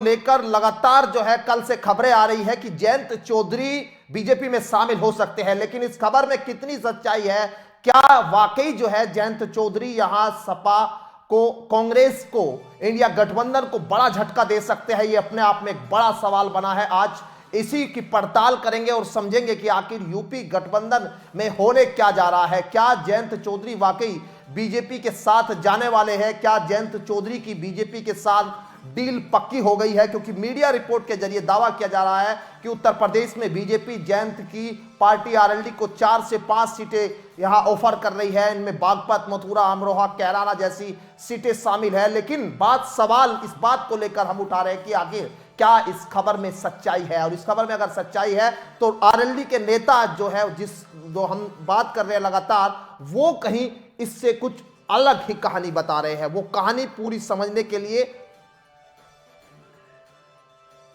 लेकर लगातार जो है कल से खबरें आ रही है कि जयंत चौधरी बीजेपी में शामिल हो सकते हैं, लेकिन इस खबर में कितनी सच्चाई है? क्या वाकई जो है जयंत चौधरी यहां सपा को, कांग्रेस को, इंडिया गठबंधन को बड़ा झटका दे सकते हैं? ये अपने आप में एक बड़ा सवाल बना है। आज इसी की पड़ताल करेंगे और समझेंगे कि आखिर यूपी गठबंधन में होने क्या जा रहा है। क्या जयंत चौधरी वाकई बीजेपी के साथ जाने वाले हैं? क्या जयंत चौधरी की बीजेपी के साथ डील पक्की हो गई है? क्योंकि मीडिया रिपोर्ट के जरिए दावा किया जा रहा है कि उत्तर प्रदेश में बीजेपी जयंत की पार्टी आरएलडी को 4 से 5 सीटें यहां ऑफर कर रही है। इनमें बागपत, मथुरा, अमरोहा, कैराना जैसी सीटें शामिल है। लेकिन सवाल इस बात को लेकर हम उठा रहे हैं कि आखिर क्या इस खबर में सच्चाई है? और इस खबर में अगर सच्चाई है तो आरएलडी के नेता जो है, जो हम बात कर रहे हैं लगातार, वो कहीं इससे कुछ अलग ही कहानी बता रहे हैं। वो कहानी पूरी समझने के लिए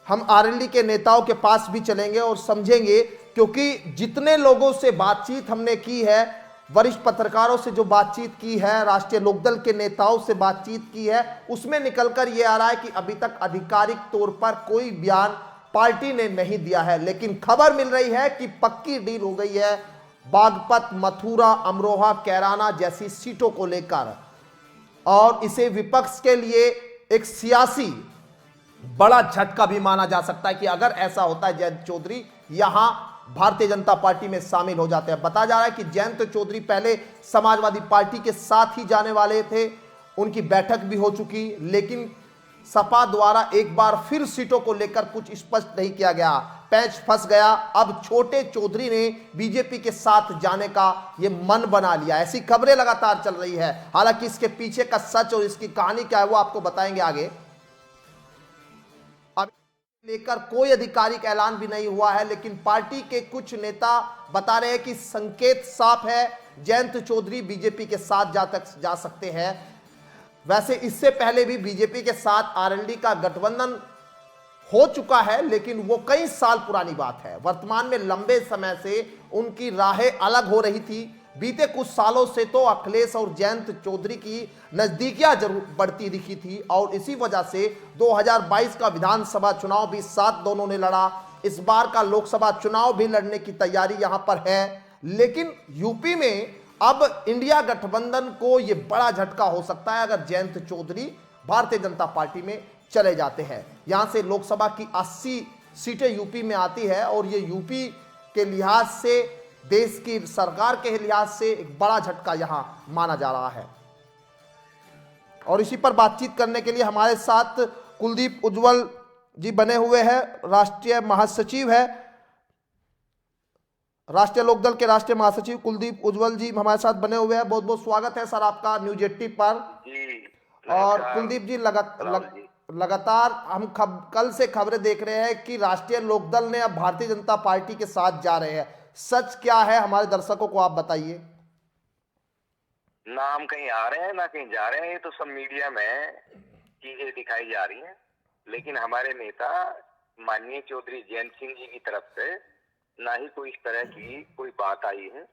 हम आरएलडी के नेताओं के पास भी चलेंगे और समझेंगे, क्योंकि जितने लोगों से बातचीत हमने की है, वरिष्ठ पत्रकारों से जो बातचीत की है, राष्ट्रीय लोकदल के नेताओं से बातचीत की है, उसमें निकलकर यह आ रहा है कि अभी तक आधिकारिक तौर पर कोई बयान पार्टी ने नहीं दिया है, लेकिन खबर मिल रही है कि पक्की डील हो गई है बागपत, मथुरा, अमरोहा, कैराना जैसी सीटों को लेकर। और इसे विपक्ष के लिए एक सियासी बड़ा झटका भी माना जा सकता है कि अगर ऐसा होता है जयंत चौधरी यहां भारतीय जनता पार्टी में शामिल हो जाते हैं। बताया जा रहा है कि जयंत चौधरी पहले समाजवादी पार्टी के साथ ही जाने वाले थे, उनकी बैठक भी हो चुकी, लेकिन सपा द्वारा एक बार फिर सीटों को लेकर कुछ स्पष्ट नहीं किया गया, पैंच फंस गया। अब छोटे चौधरी ने बीजेपी के साथ जाने का यह मन बना लिया, ऐसी खबरें लगातार चल रही है। हालांकि इसके पीछे का सच और इसकी कहानी क्या है वो आपको बताएंगे आगे। लेकर कोई आधिकारिक ऐलान भी नहीं हुआ है, लेकिन पार्टी के कुछ नेता बता रहे हैं कि संकेत साफ है, जयंत चौधरी बीजेपी के साथ जा सकते हैं। वैसे इससे पहले भी बीजेपी के साथ आरएलडी का गठबंधन हो चुका है, लेकिन वो कई साल पुरानी बात है। वर्तमान में लंबे समय से उनकी राहें अलग हो रही थी। बीते कुछ सालों से तो अखिलेश और जयंत चौधरी की नजदीकियां जरूर बढ़ती दिखी थी, और इसी वजह से 2022 का विधानसभा चुनाव भी साथ दोनों ने लड़ा। इस बार का लोकसभा चुनाव भी लड़ने की तैयारी यहां पर है। लेकिन यूपी में अब इंडिया गठबंधन को यह बड़ा झटका हो सकता है अगर जयंत चौधरी भारतीय जनता पार्टी में चले जाते हैं। यहां से लोकसभा की 80 सीटें यूपी में आती है, और ये यूपी के लिहाज से, देश की सरकार के लिहाज से एक बड़ा झटका यहां माना जा रहा है। और इसी पर बातचीत करने के लिए हमारे साथ कुलदीप उज्ज्वल जी बने हुए हैं, राष्ट्रीय महासचिव है, राष्ट्रीय लोकदल के राष्ट्रीय महासचिव कुलदीप उज्ज्वल जी हमारे साथ बने. बहुत बहुत स्वागत है सर आपका न्यूज 80 पर जी. और कुलदीप जी लगातार हम कल से खबरें देख रहे हैं कि राष्ट्रीय लोकदल ने अब भारतीय जनता पार्टी के साथ जा रहे हैं, सच क्या है हमारे दर्शकों को आप बताइए. ना हम कहीं आ रहे हैं ना कहीं जा रहे हैं, ये तो सब मीडिया में चीजें दिखाई जा रही हैं, लेकिन हमारे नेता माननीय चौधरी जयंत सिंह जी की तरफ से ना ही कोई इस तरह की कोई बात आई है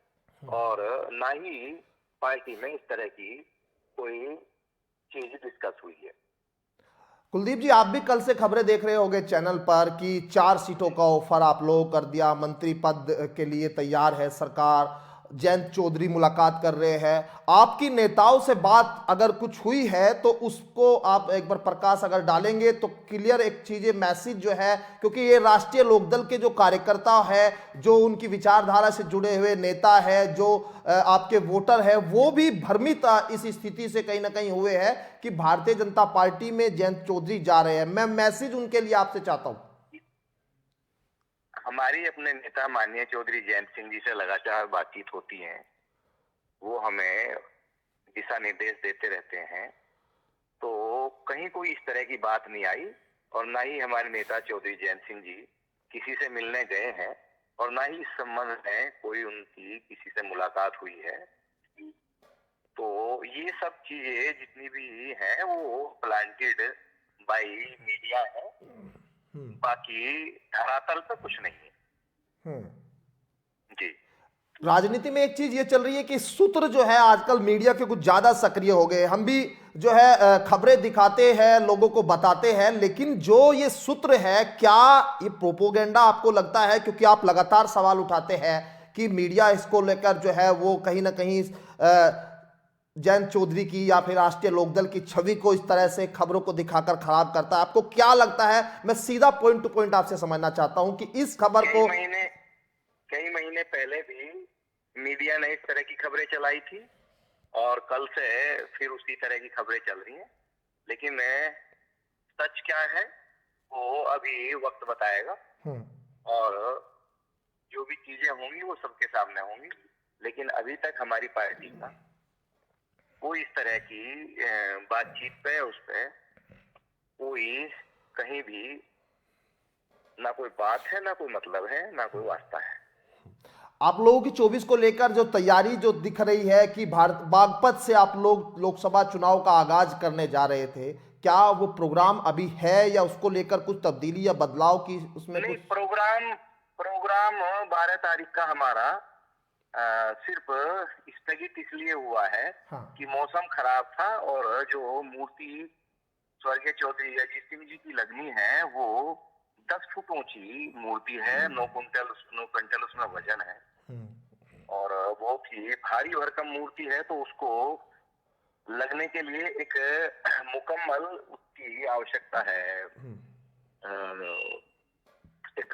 और ना ही पार्टी में इस तरह की कोई चीज डिस्कस हुई है. कुलदीप जी, आप भी कल से खबरें देख रहे होंगे चैनल पर कि 4 सीटों का ऑफर आप लोगों को कर दिया, मंत्री पद के लिए तैयार है सरकार, जयंत चौधरी मुलाकात कर रहे हैं. आपकी नेताओं से बात अगर कुछ हुई है तो उसको आप एक बार प्रकाश अगर डालेंगे तो क्लियर एक चीजें मैसेज जो है, क्योंकि ये राष्ट्रीय लोकदल के जो कार्यकर्ता है, जो उनकी विचारधारा से जुड़े हुए नेता है, जो आपके वोटर है, वो भी भ्रमित इस स्थिति से कहीं ना कहीं हुए हैं कि भारतीय जनता पार्टी में जयंत चौधरी जा रहे हैं. मैं मैसेज उनके लिए आपसे चाहता हूं. हमारी अपने नेता माननीय चौधरी जयंत सिंह जी से लगातार बातचीत होती है, वो हमें दिशा निर्देश देते रहते हैं, तो कहीं कोई इस तरह की बात नहीं आई और ना ही हमारे नेता चौधरी जयंत सिंह जी किसी से मिलने गए हैं और ना ही इस संबंध में कोई उनकी किसी से मुलाकात हुई है. तो ये सब चीजें जितनी भी हैं वो प्लांटेड बाय मीडिया है, बाकी धरातल पे कुछ नहीं है. जी. राजनीति में एक चीज ये चल रही है कि सूत्र जो है आजकल मीडिया के कुछ ज्यादा सक्रिय हो गए। हम भी जो है खबरें दिखाते हैं, लोगों को बताते हैं, लेकिन जो ये सूत्र है, क्या ये प्रोपोगेंडा आपको लगता है? क्योंकि आप लगातार सवाल उठाते हैं कि मीडिया इसको लेकर जो है वो कहीं ना कहीं जयंत चौधरी की या फिर राष्ट्रीय लोकदल की छवि को इस तरह से खबरों को दिखाकर खराब करता है। आपको क्या लगता है? मैं सीधा पॉइंट टू पॉइंट आपसे समझना चाहता हूं कि इस खबर को कई महीने पहले भी मीडिया ने इस तरह की खबरें चलाई थी और कल से फिर उसी तरह की खबरें चल रही हैं। लेकिन सच क्या है वो अभी वक्त बताएगा और जो भी चीजें होंगी वो सबके सामने होंगी। लेकिन अभी तक हमारी पार्टी का कोई इस तरह की बातचीत पे उस पे कोई कहीं भी ना कोई बात है, ना कोई मतलब है, ना कोई वास्ता है। आप लोगों की 24 को लेकर जो तैयारी जो दिख रही है कि भारत बागपत से आप लोग लोकसभा चुनाव का आगाज करने जा रहे थे, क्या वो प्रोग्राम अभी है या उसको लेकर कुछ तब्दीली या बदलाव की उसमें नहीं, कुछ? प्रोग्राम 12 तारीख का हमारा सिर्फ स्थगित इसलिए हुआ है कि मौसम खराब था और जो मूर्ति स्वर्गीय चौधरी अजीत सिंह जी की लगनी है वो 10 फुट ऊंची मूर्ति है, 9 क्विंटल उसमें वजन है और बहुत ही भारी भरकम मूर्ति है। तो उसको लगने के लिए एक मुकम्मल उसकी आवश्यकता है, एक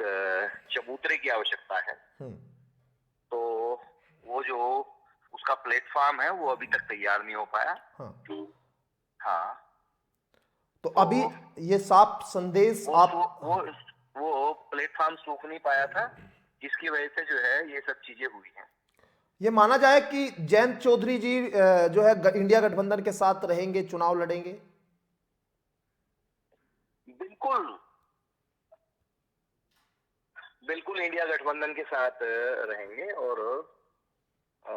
चबूतरे की आवश्यकता है। तो वो जो उसका प्लेटफॉर्म है वो अभी तक तैयार नहीं हो पाया। हाँ, तो अभी ये साफ संदेश वो प्लेटफॉर्म सूख नहीं पाया था, जिसकी वजह से जो है ये सब चीजें हुई हैं। ये माना जाए कि जयंत चौधरी जी जो है इंडिया गठबंधन के साथ रहेंगे, चुनाव लड़ेंगे? बिल्कुल इंडिया गठबंधन के साथ रहेंगे और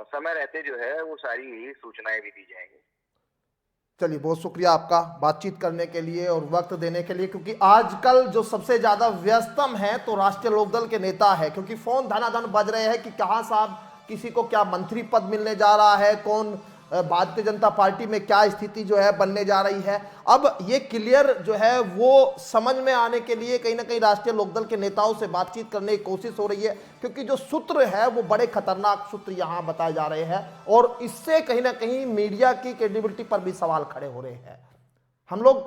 समय रहते जो है वो सारी सूचनाएं भी दी जाएंगी। चलिए, बहुत शुक्रिया आपका बातचीत करने के लिए और वक्त देने के लिए, क्योंकि आजकल जो सबसे ज्यादा व्यस्तम है तो राष्ट्रीय लोकदल के नेता है, क्योंकि फोन धनाधन बज रहे हैं कि कहां साहब किसी को क्या मंत्री पद मिलने जा रहा है, कौन भारतीय जनता पार्टी में क्या स्थिति जो है बनने जा रही है। अब ये क्लियर जो है वो समझ में आने के लिए कहीं ना कहीं राष्ट्रीय लोकदल के नेताओं से बातचीत करने की कोशिश हो रही है, क्योंकि जो सूत्र है वो बड़े खतरनाक सूत्र यहां बताए जा रहे हैं और इससे कहीं ना कहीं मीडिया की क्रेडिबिलिटी पर भी सवाल खड़े हो रहे हैं। हम लोग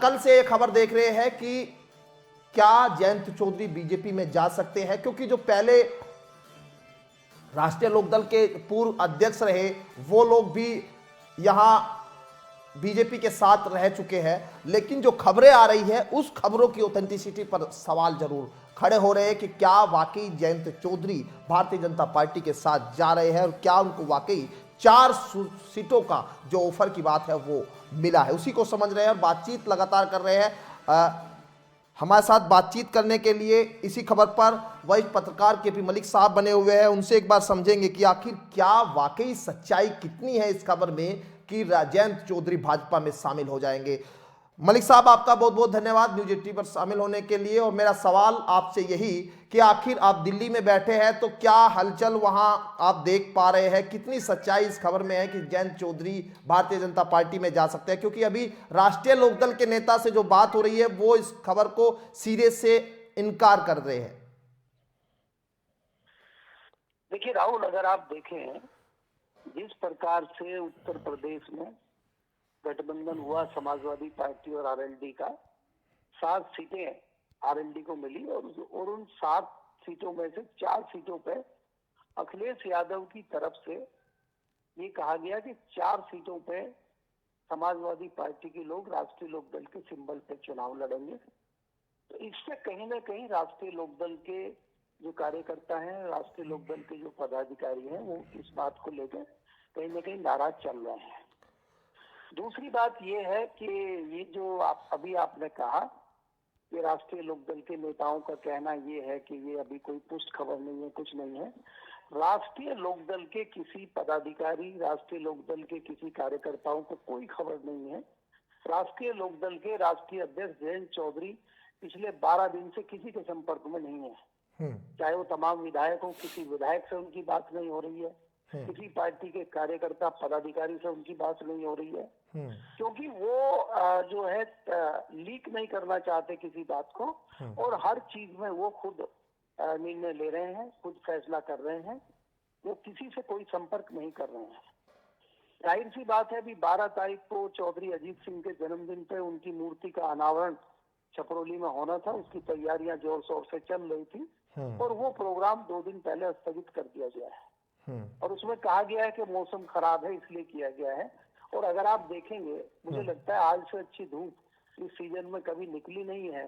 कल से एक खबर देख रहे हैं कि क्या जयंत चौधरी बीजेपी में जा सकते हैं, क्योंकि जो पहले राष्ट्रीय लोकदल के पूर्व अध्यक्ष रहे वो लोग भी यहां बीजेपी के साथ रह चुके हैं, लेकिन जो खबरें आ रही है उस खबरों की ऑथेंटिसिटी पर सवाल जरूर खड़े हो रहे हैं कि क्या वाकई जयंत चौधरी भारतीय जनता पार्टी के साथ जा रहे हैं और क्या उनको वाकई 4 सीटों का जो ऑफर की बात है वो मिला है। उसी को समझ रहे हैं और बातचीत लगातार कर रहे हैं। हमारे साथ बातचीत करने के लिए इसी खबर पर वरिष्ठ पत्रकार केपी मलिक साहब बने हुए हैं। उनसे एक बार समझेंगे कि आखिर क्या वाकई सच्चाई कितनी है इस खबर में कि जयंत चौधरी भाजपा में शामिल हो जाएंगे। मलिक साहब, आपका बहुत बहुत धन्यवाद न्यूज 18 पर शामिल होने के लिए। और मेरा सवाल आपसे यही कि आखिर आप दिल्ली में बैठे हैं तो क्या हलचल वहां आप देख पा रहे हैं, कितनी सच्चाई इस खबर में है कि जयंत चौधरी भारतीय जनता पार्टी में जा सकते हैं? क्योंकि अभी राष्ट्रीय लोकदल के नेता से जो बात हो रही है वो इस खबर को सिरे से इनकार कर रहे हैं। देखिए राहुल, अगर आप देखें जिस प्रकार से उत्तर प्रदेश में गठबंधन हुआ समाजवादी पार्टी और आरएलडी का, 7 सीटें आरएलडी को मिली और उन 7 सीटों में से 4 सीटों पे अखिलेश यादव की तरफ से ये कहा गया कि 4 सीटों पे समाजवादी पार्टी के लोग राष्ट्रीय लोकदल के सिंबल पे चुनाव लड़ेंगे। तो इससे कहीं ना कहीं राष्ट्रीय लोकदल के जो कार्यकर्ता हैं, राष्ट्रीय लोकदल के जो पदाधिकारी हैं, वो इस बात को लेकर कहीं ना कहीं नाराज चल रहे हैं। दूसरी बात ये है कि ये जो अभी आपने कहा कि राष्ट्रीय लोकदल के नेताओं का कहना ये है कि ये अभी कोई पुष्ट खबर नहीं है, कुछ नहीं है। राष्ट्रीय लोकदल के किसी पदाधिकारी, राष्ट्रीय लोकदल के किसी कार्यकर्ताओं को कोई खबर नहीं है। राष्ट्रीय लोकदल के राष्ट्रीय अध्यक्ष जयंत चौधरी पिछले 12 दिन से किसी के संपर्क में नहीं है। चाहे वो तमाम विधायक हो, किसी विधायक से उनकी बात नहीं हो रही है, किसी पार्टी के कार्यकर्ता पदाधिकारी से उनकी बात नहीं हो रही है, क्योंकि वो जो है लीक नहीं करना चाहते किसी बात को, और हर चीज में वो खुद निर्णय ले रहे हैं, खुद फैसला कर रहे हैं, वो किसी से कोई संपर्क नहीं कर रहे हैं। जाहिर सी बात है, अभी 12 तारीख को चौधरी अजीत सिंह के जन्मदिन पे उनकी मूर्ति का अनावरण छपरौली में होना था, उसकी तैयारियां जोर शोर से चल रही थी, और वो प्रोग्राम 2 दिन पहले स्थगित कर दिया गया है, और उसमें कहा गया है कि मौसम खराब है इसलिए किया गया है। और अगर आप देखेंगे, मुझे लगता है आज से अच्छी धूप इस सीजन में कभी निकली नहीं है,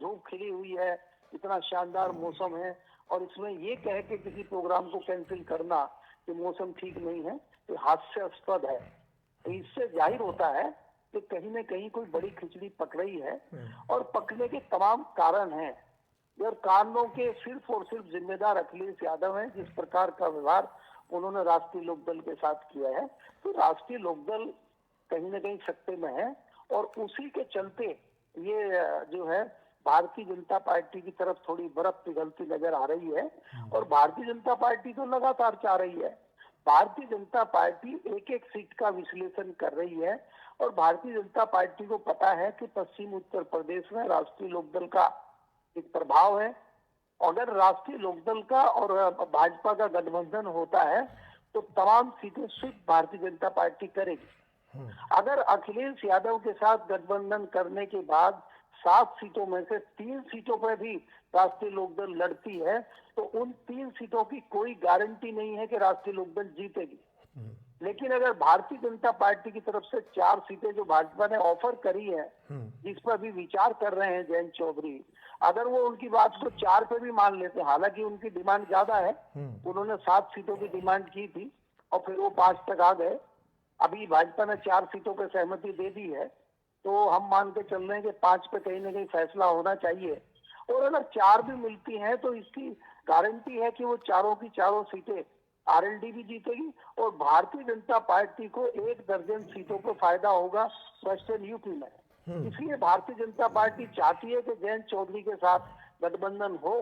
धूप खिली हुई है, इतना शानदार मौसम है, और इसमें ये कह के किसी प्रोग्राम को कैंसिल करना कि मौसम ठीक नहीं है, तो हास्यास्पद है। तो इससे जाहिर होता है कि कहीं न कहीं कोई बड़ी खिचड़ी पक रही है, और पकने के तमाम कारण हैं, और कारणों के सिर्फ और सिर्फ जिम्मेदार अखिलेश यादव हैं। जिस प्रकार का व्यवहार उन्होंने राष्ट्रीय लोकदल के साथ किया है, तो राष्ट्रीय लोकदल कहीं न कहीं सत्ते में है, और उसी के चलते ये जो है भारतीय जनता पार्टी की तरफ थोड़ी बर्फ पिघलती नजर आ रही है। और भारतीय जनता पार्टी तो लगातार चाह रही है, भारतीय जनता पार्टी एक एक सीट का विश्लेषण कर रही है, और भारतीय जनता पार्टी को पता है कि पश्चिम उत्तर प्रदेश में राष्ट्रीय लोकदल का एक प्रभाव है। अगर राष्ट्रीय लोकदल का और भाजपा का गठबंधन होता है तो तमाम सीटें स्वीप भारतीय जनता पार्टी करेगी। अगर अखिलेश यादव के साथ गठबंधन करने के बाद 7 सीटों में से 3 सीटों पर भी राष्ट्रीय लोकदल लड़ती है, तो उन 3 सीटों की कोई गारंटी नहीं है कि राष्ट्रीय लोकदल जीतेगी। लेकिन अगर भारतीय जनता पार्टी की तरफ से 4 सीटें जो भाजपा ने ऑफर करी है, जिस पर भी विचार कर रहे हैं जयंत चौधरी, अगर वो उनकी बात को 4 पे भी मान लेते, हालांकि उनकी डिमांड ज्यादा है, उन्होंने 7 सीटों की डिमांड की थी और फिर वो 5 तक आ गए। अभी भाजपा ने 4 सीटों पर सहमति दे दी है, तो हम मान के चल रहे हैं कि 5 पे कहीं ना कहीं फैसला होना चाहिए। और अगर 4 भी मिलती हैं तो इसकी गारंटी है कि वो चारों की चारों सीटें आरएलडी भी जीतेगी, और भारतीय जनता पार्टी को 1 दर्जन सीटों पर फायदा होगा वेस्टर्न यूपी में। इसलिए भारतीय जनता पार्टी चाहती है कि जयंत चौधरी के साथ गठबंधन हो,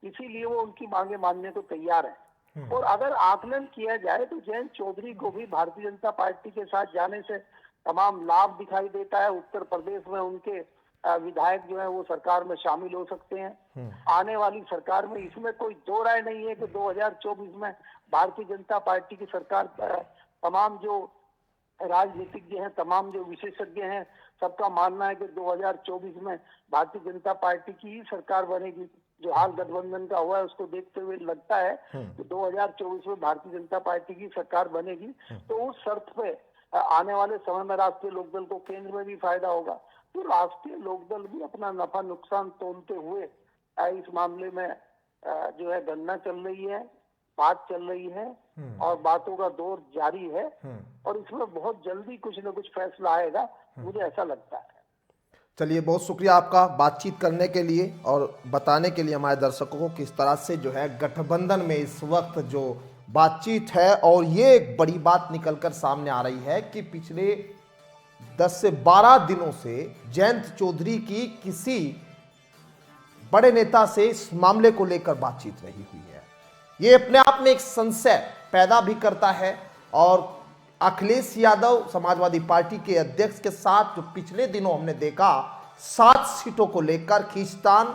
इसीलिए वो उनकी मांगे मानने को तैयार है। और अगर आकलन किया जाए तो जयंत चौधरी को भी भारतीय जनता पार्टी के साथ जाने से तमाम लाभ दिखाई देता है। उत्तर प्रदेश में उनके विधायक जो है वो सरकार में शामिल हो सकते हैं आने वाली सरकार में। इसमें कोई दो राय नहीं है कि 2024 में भारतीय जनता पार्टी की सरकार, तमाम जो राजनीतिज्ञ हैं, तमाम जो विशेषज्ञ हैं, सबका मानना है कि 2024 में भारतीय जनता पार्टी की ही सरकार बनेगी। जो हाल गठबंधन का हुआ है उसको देखते हुए लगता है कि 2024 में भारतीय जनता पार्टी की सरकार बनेगी। तो उस शर्त पे आने वाले समय में राष्ट्रीय लोकदल को केंद्र में भी फायदा होगा। तो राष्ट्रीय लोकदल भी अपना नफा नुकसान तोलते हुए इस मामले में जो है गणना चल रही है, बात चल रही है, और बातों का दौर जारी है, और इसमें बहुत जल्दी कुछ न कुछ फैसला आएगा, मुझे ऐसा लगता है। चलिए, बहुत शुक्रिया आपका बातचीत करने के लिए और बताने के लिए हमारे दर्शकों को किस तरह से जो है गठबंधन में इस वक्त जो बातचीत है। और ये एक बड़ी बात निकलकर सामने आ रही है कि पिछले 10 से 12 दिनों से जयंत चौधरी की किसी बड़े नेता से इस मामले को लेकर बातचीत नहीं हुई है। ये अपने आप में एक संशय पैदा भी करता है। और अखिलेश यादव समाजवादी पार्टी के अध्यक्ष के साथ जो पिछले दिनों हमने देखा 7 सीटों को लेकर खींचतान,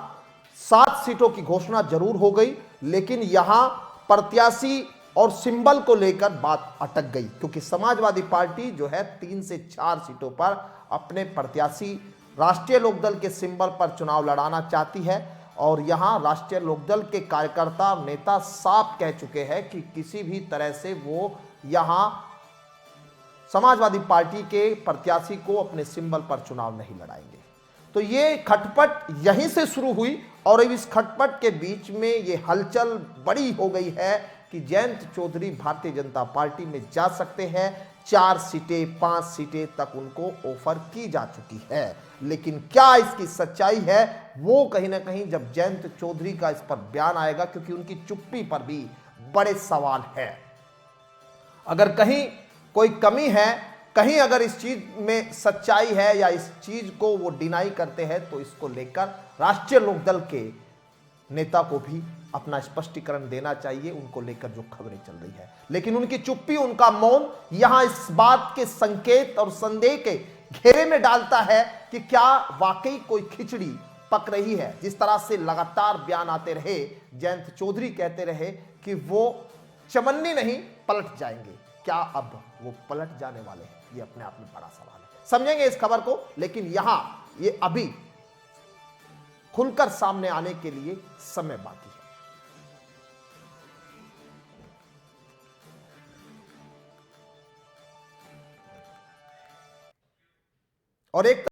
7 सीटों की घोषणा जरूर हो गई, लेकिन यहां प्रत्याशी और सिंबल को लेकर बात अटक गई, क्योंकि समाजवादी पार्टी जो है 3 से 4 सीटों पर अपने प्रत्याशी राष्ट्रीय लोकदल के सिंबल पर चुनाव लड़ाना चाहती है। और यहां राष्ट्रीय लोकदल के कार्यकर्ता नेता साफ कह चुके हैं कि किसी भी तरह से वो यहां समाजवादी पार्टी के प्रत्याशी को अपने सिंबल पर चुनाव नहीं लड़ाएंगे। तो ये खटपट यहीं से शुरू हुई, और इस खटपट के बीच में ये हलचल बड़ी हो गई है कि जयंत चौधरी भारतीय जनता पार्टी में जा सकते हैं। 4 सीटें 5 सीटें तक उनको ऑफर की जा चुकी है। लेकिन क्या इसकी सच्चाई है, वो कहीं ना कहीं जब जयंत चौधरी का इस पर बयान आएगा, क्योंकि उनकी चुप्पी पर भी बड़े सवाल है। अगर कहीं कोई कमी है, कहीं अगर इस चीज में सच्चाई है या इस चीज को वो डिनाई करते हैं, तो इसको लेकर राष्ट्रीय लोकदल के नेता को भी अपना स्पष्टीकरण देना चाहिए उनको लेकर जो खबरें चल रही है। लेकिन उनकी चुप्पी, उनका मौन यहां इस बात के संकेत और संदेह के घेरे में डालता है कि क्या वाकई कोई खिचड़ी पक रही है। जिस तरह से लगातार बयान आते रहे, जयंत चौधरी कहते रहे कि वो चमन्नी नहीं पलट जाएंगे, क्या अब वो पलट जाने वाले हैं? ये अपने आप में बड़ा सवाल है। समझेंगे इस खबर को, लेकिन यहां ये अभी खुलकर सामने आने के लिए समय बाकी है। और एक